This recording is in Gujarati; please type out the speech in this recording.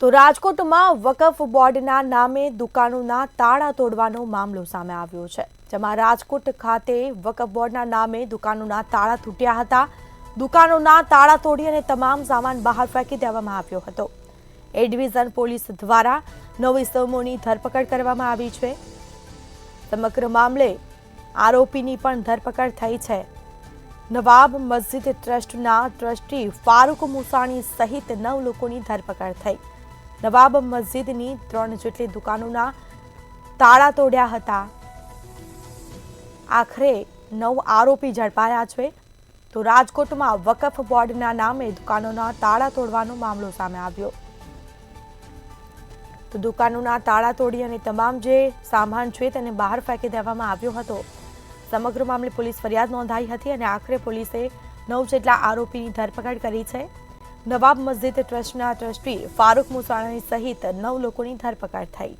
તો રાજકોટમાં વકફ બોર્ડના નામે દુકાનોના તાળા તોડવાનો મામલો સામે આવ્યો છે, જેમાં રાજકોટ ખાતે વકફ બોર્ડના નામે દુકાનોના તાળા તૂટ્યા હતા. દુકાનોના તાળા તોડી અને તમામ સામાન બહાર ફેંકી દેવામાં આવ્યો હતો. એ ડિવિઝન પોલીસ દ્વારા 9 ઇસમોની ધરપકડ કરવામાં આવી છે. સમગ્ર મામલે આરોપીની પણ ધરપકડ થઈ છે. નવાબ મસ્જિદ ટ્રસ્ટના ટ્રસ્ટી ફારૂક મુસાણી સહિત 9 લોકોની ધરપકડ થઈ. નવાબ મસ્જિદની 3 જેટલી દુકાનોના તાળા તોડ્યા હતા. આખરે 9 આરોપી ઝડપાયા છે. તો રાજકોટમાં વકફ બોર્ડના નામે દુકાનોના તાળા તોડવાનો મામલો સામે આવ્યો. તો દુકાનોના તાળા તોડી અને તમામ જે સામાન છે તેને બહાર ફેંકી દેવામાં આવ્યો હતો. સમગ્ર મામલે પોલીસ ફરિયાદ નોંધાઈ હતી અને આખરે પોલીસે 9 જેટલા આરોપીની ધરપકડ કરી છે. નવાબ મસ્જિદ ટ્રસ્ટના ટ્રસ્ટી ફારૂક મુસાણી સહિત 9 લોકોની ધરપકડ થઈ.